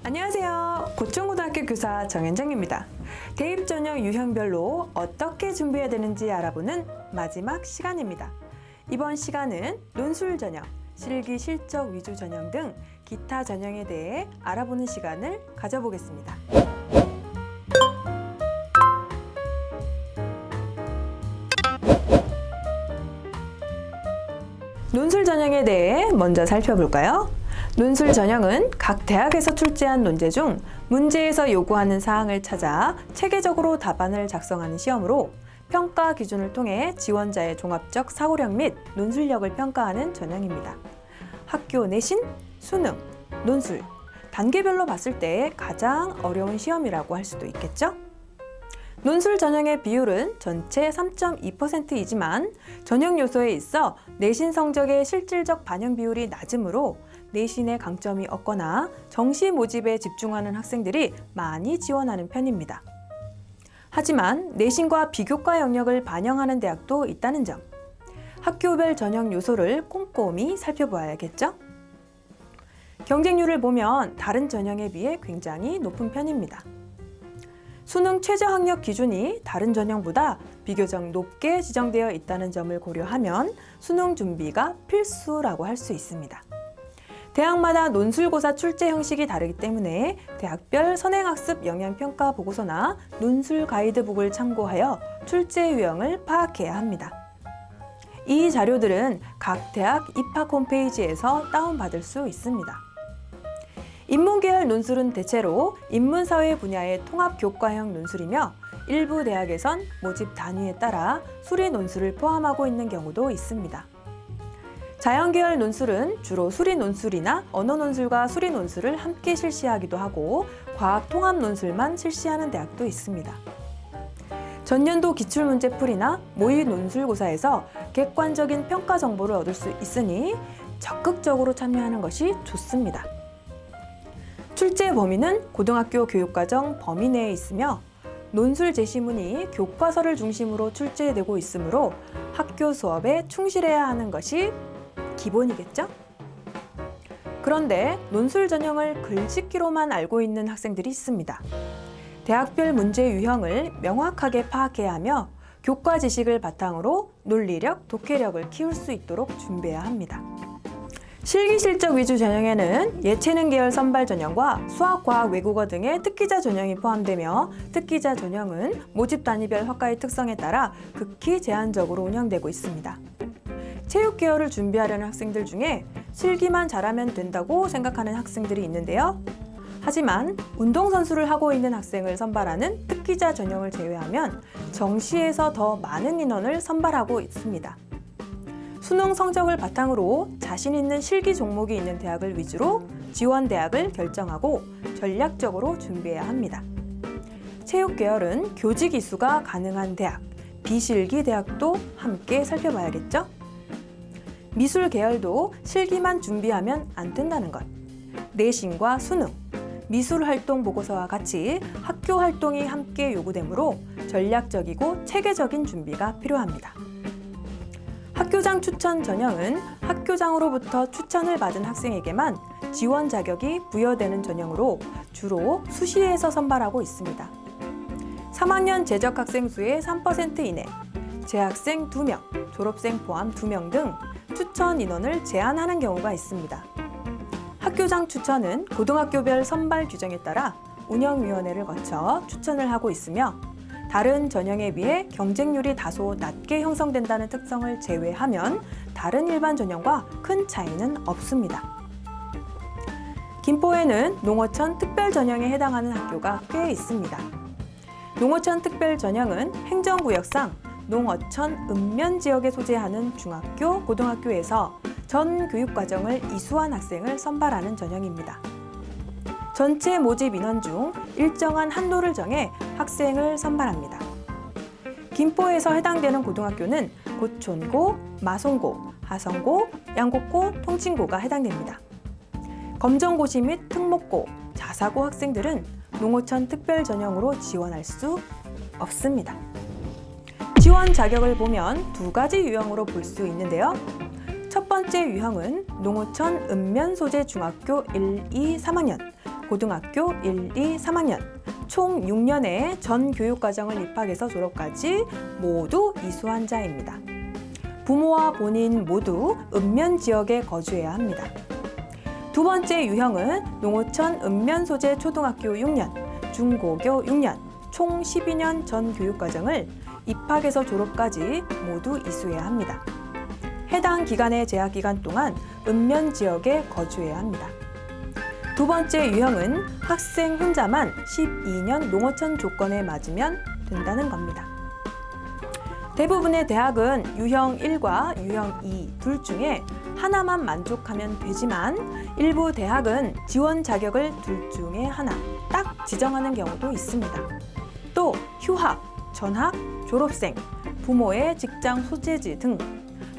안녕하세요. 고천고등학교 교사 정현정입니다. 대입 전형 유형별로 어떻게 준비해야 되는지 알아보는 마지막 시간입니다. 이번 시간은 논술 전형, 실기 실적 위주 전형 등 기타 전형에 대해 알아보는 시간을 가져보겠습니다. 논술 전형에 대해 먼저 살펴볼까요? 논술 전형은 각 대학에서 출제한 논제 중 문제에서 요구하는 사항을 찾아 체계적으로 답안을 작성하는 시험으로 평가 기준을 통해 지원자의 종합적 사고력 및 논술력을 평가하는 전형입니다. 학교 내신, 수능, 논술, 단계별로 봤을 때 가장 어려운 시험이라고 할 수도 있겠죠? 논술 전형의 비율은 전체 3.2%이지만 전형 요소에 있어 내신 성적의 실질적 반영 비율이 낮으므로 내신에 강점이 없거나 정시 모집에 집중하는 학생들이 많이 지원하는 편입니다. 하지만 내신과 비교과 영역을 반영하는 대학도 있다는 점, 학교별 전형 요소를 꼼꼼히 살펴봐야겠죠? 경쟁률을 보면 다른 전형에 비해 굉장히 높은 편입니다. 수능 최저 학력 기준이 다른 전형보다 비교적 높게 지정되어 있다는 점을 고려하면 수능 준비가 필수라고 할 수 있습니다. 대학마다 논술고사 출제 형식이 다르기 때문에 대학별 선행학습 영향평가 보고서나 논술 가이드북을 참고하여 출제 유형을 파악해야 합니다. 이 자료들은 각 대학 입학 홈페이지에서 다운받을 수 있습니다. 인문계열 논술은 대체로 인문사회 분야의 통합교과형 논술이며 일부 대학에선 모집 단위에 따라 수리 논술을 포함하고 있는 경우도 있습니다. 자연계열 논술은 주로 수리 논술이나 언어 논술과 수리 논술을 함께 실시하기도 하고 과학 통합 논술만 실시하는 대학도 있습니다. 전년도 기출문제풀이나 모의 논술고사에서 객관적인 평가 정보를 얻을 수 있으니 적극적으로 참여하는 것이 좋습니다. 출제 범위는 고등학교 교육과정 범위 내에 있으며 논술 제시문이 교과서를 중심으로 출제되고 있으므로 학교 수업에 충실해야 하는 것이 기본이겠죠? 그런데 논술 전형을 글짓기로만 알고 있는 학생들이 있습니다. 대학별 문제 유형을 명확하게 파악해야 하며 교과 지식을 바탕으로 논리력, 독해력을 키울 수 있도록 준비해야 합니다. 실기 실적 위주 전형에는 예체능 계열 선발 전형과 수학, 과학, 외국어 등의 특기자 전형이 포함되며 특기자 전형은 모집 단위별 학과의 특성에 따라 극히 제한적으로 운영되고 있습니다. 체육 계열을 준비하려는 학생들 중에 실기만 잘하면 된다고 생각하는 학생들이 있는데요. 하지만 운동선수를 하고 있는 학생을 선발하는 특기자 전형을 제외하면 정시에서 더 많은 인원을 선발하고 있습니다. 수능 성적을 바탕으로 자신 있는 실기 종목이 있는 대학을 위주로 지원 대학을 결정하고 전략적으로 준비해야 합니다. 체육 계열은 교직 이수가 가능한 대학, 비실기 대학도 함께 살펴봐야겠죠? 미술 계열도 실기만 준비하면 안 된다는 것. 내신과 수능, 미술 활동 보고서와 같이 학교 활동이 함께 요구되므로 전략적이고 체계적인 준비가 필요합니다. 학교장 추천 전형은 학교장으로부터 추천을 받은 학생에게만 지원 자격이 부여되는 전형으로 주로 수시에서 선발하고 있습니다. 3학년 재적 학생 수의 3% 이내, 재학생 2명, 졸업생 포함 2명 등 추천 인원을 제한하는 경우가 있습니다. 학교장 추천은 고등학교별 선발 규정에 따라 운영위원회를 거쳐 추천을 하고 있으며 다른 전형에 비해 경쟁률이 다소 낮게 형성된다는 특성을 제외하면 다른 일반 전형과 큰 차이는 없습니다. 김포에는 농어촌 특별 전형에 해당하는 학교가 꽤 있습니다. 농어촌 특별 전형은 행정구역상 농어촌 읍면 지역에 소재하는 중학교, 고등학교에서 전 교육과정을 이수한 학생을 선발하는 전형입니다. 전체 모집 인원 중 일정한 한도를 정해 학생을 선발합니다. 김포에서 해당되는 고등학교는 고촌고, 마송고, 하성고, 양곡고, 통칭고가 해당됩니다. 검정고시 및 특목고, 자사고 학생들은 농어촌 특별 전형으로 지원할 수 없습니다. 지원 자격을 보면 두 가지 유형으로 볼 수 있는데요. 첫 번째 유형은 농어촌 읍면 소재 중학교 1, 2, 3학년 고등학교 1, 2, 3학년 총 6년의 전 교육과정을 입학해서 졸업까지 모두 이수한 자입니다. 부모와 본인 모두 읍면 지역에 거주해야 합니다. 두 번째 유형은 농어촌 읍면 소재 초등학교 6년, 중고교 6년, 총 12년 전 교육과정을 입학해서 졸업까지 모두 이수해야 합니다. 해당 기간의 재학기간 동안 읍면 지역에 거주해야 합니다. 두 번째 유형은 학생 혼자만 12년 농어촌 조건에 맞으면 된다는 겁니다. 대부분의 대학은 유형 1과 유형 2 둘 중에 하나만 만족하면 되지만 일부 대학은 지원 자격을 둘 중에 하나 딱 지정하는 경우도 있습니다. 또 휴학, 전학, 졸업생, 부모의 직장 소재지 등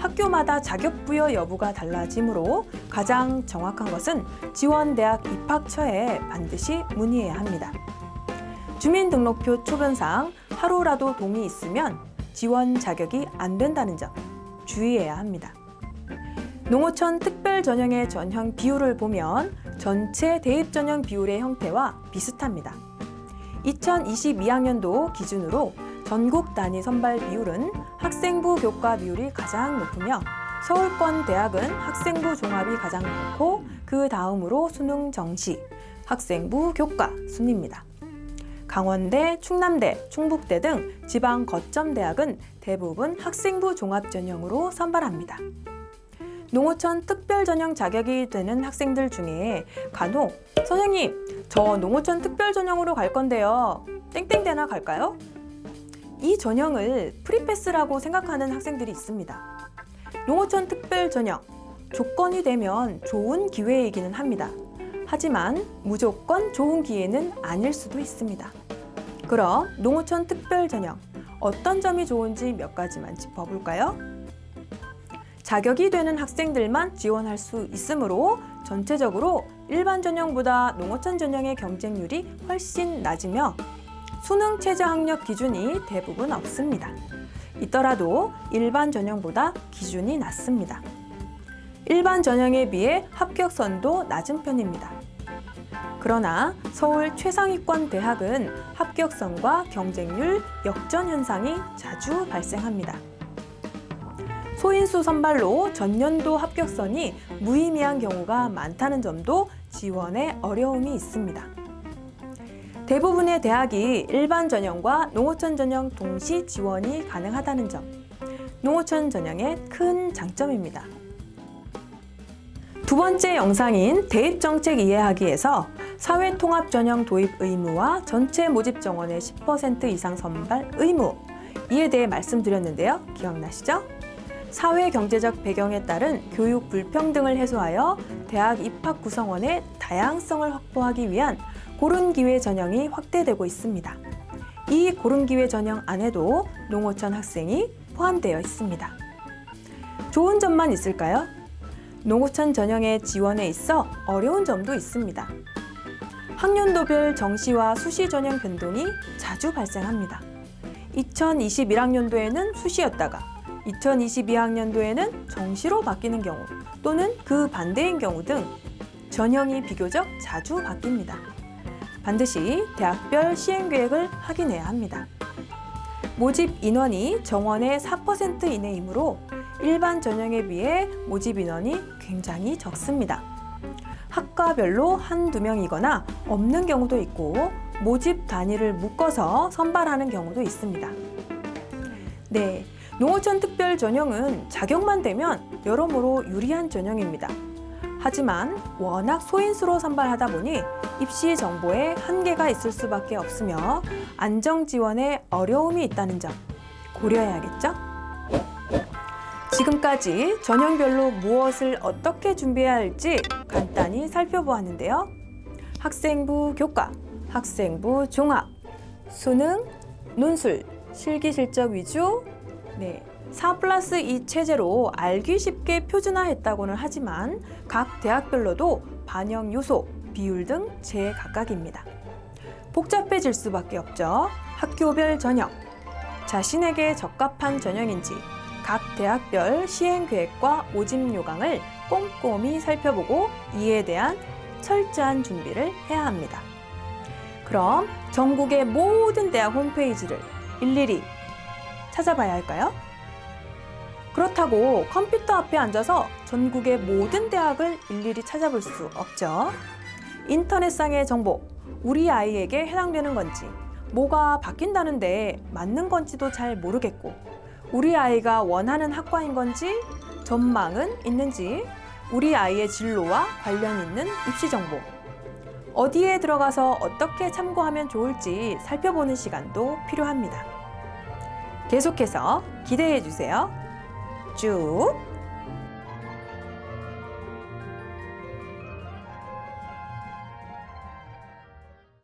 학교마다 자격 부여 여부가 달라지므로 가장 정확한 것은 지원대학 입학처에 반드시 문의해야 합니다. 주민등록표 초변상 하루라도 동이 있으면 지원 자격이 안 된다는 점 주의해야 합니다. 농어촌 특별전형의 전형 비율을 보면 전체 대입전형 비율의 형태와 비슷합니다. 2022학년도 기준으로 전국 단위 선발 비율은 학생부 교과 비율이 가장 높으며 서울권 대학은 학생부 종합이 가장 많고 그 다음으로 수능 정시, 학생부 교과 순입니다. 강원대, 충남대, 충북대 등 지방 거점 대학은 대부분 학생부 종합 전형으로 선발합니다. 농어촌 특별 전형 자격이 되는 학생들 중에 간혹 선생님, 저 농어촌 특별 전형으로 갈 건데요. 땡땡대나 갈까요? 이 전형을 프리패스라고 생각하는 학생들이 있습니다. 농어촌 특별 전형, 조건이 되면 좋은 기회이기는 합니다. 하지만 무조건 좋은 기회는 아닐 수도 있습니다. 그럼 농어촌 특별 전형, 어떤 점이 좋은지 몇 가지만 짚어볼까요? 자격이 되는 학생들만 지원할 수 있으므로 전체적으로 일반 전형보다 농어촌 전형의 경쟁률이 훨씬 낮으며 수능 최저 학력 기준이 대부분 없습니다. 있더라도 일반 전형보다 기준이 낮습니다. 일반 전형에 비해 합격선도 낮은 편입니다. 그러나 서울 최상위권 대학은 합격선과 경쟁률 역전 현상이 자주 발생합니다. 소인수 선발로 전년도 합격선이 무의미한 경우가 많다는 점도 지원에 어려움이 있습니다. 대부분의 대학이 일반 전형과 농어촌 전형 동시 지원이 가능하다는 점, 농어촌 전형의 큰 장점입니다. 두 번째 영상인 대입정책 이해하기에서 사회통합전형 도입 의무와 전체 모집 정원의 10% 이상 선발 의무, 이에 대해 말씀드렸는데요. 기억나시죠? 사회경제적 배경에 따른 교육 불평등을 해소하여 대학 입학 구성원의 다양성을 확보하기 위한 고른기회 전형이 확대되고 있습니다. 이 고른기회 전형 안에도 농어촌 학생이 포함되어 있습니다. 좋은 점만 있을까요? 농어촌 전형의 지원에 있어 어려운 점도 있습니다. 학년도별 정시와 수시 전형 변동이 자주 발생합니다. 2021학년도에는 수시였다가 2022학년도에는 정시로 바뀌는 경우 또는 그 반대인 경우 등 전형이 비교적 자주 바뀝니다. 반드시 대학별 시행계획을 확인해야 합니다. 모집 인원이 정원의 4% 이내이므로 일반 전형에 비해 모집 인원이 굉장히 적습니다. 학과별로 한두 명이거나 없는 경우도 있고 모집 단위를 묶어서 선발하는 경우도 있습니다. 네, 농어촌 특별 전형은 자격만 되면 여러모로 유리한 전형입니다. 하지만 워낙 소인수로 선발하다 보니 입시 정보에 한계가 있을 수밖에 없으며 안정 지원에 어려움이 있다는 점 고려해야겠죠? 지금까지 전형별로 무엇을 어떻게 준비해야 할지 간단히 살펴보았는데요. 학생부 교과, 학생부 종합, 수능, 논술, 실기실적 위주, 4+2 체제로 알기 쉽게 표준화했다고는 하지만 각 대학별로도 반영 요소, 비율 등 제각각입니다. 복잡해질 수밖에 없죠. 학교별 전형, 자신에게 적합한 전형인지 각 대학별 시행계획과 모집 요강을 꼼꼼히 살펴보고 이에 대한 철저한 준비를 해야 합니다. 그럼 전국의 모든 대학 홈페이지를 일일이 찾아봐야 할까요? 그렇다고 컴퓨터 앞에 앉아서 전국의 모든 대학을 일일이 찾아볼 수 없죠. 인터넷상의 정보, 우리 아이에게 해당되는 건지, 뭐가 바뀐다는데 맞는 건지도 잘 모르겠고, 우리 아이가 원하는 학과인 건지, 전망은 있는지, 우리 아이의 진로와 관련 있는 입시 정보, 어디에 들어가서 어떻게 참고하면 좋을지 살펴보는 시간도 필요합니다. 계속해서 기대해 주세요. 쭉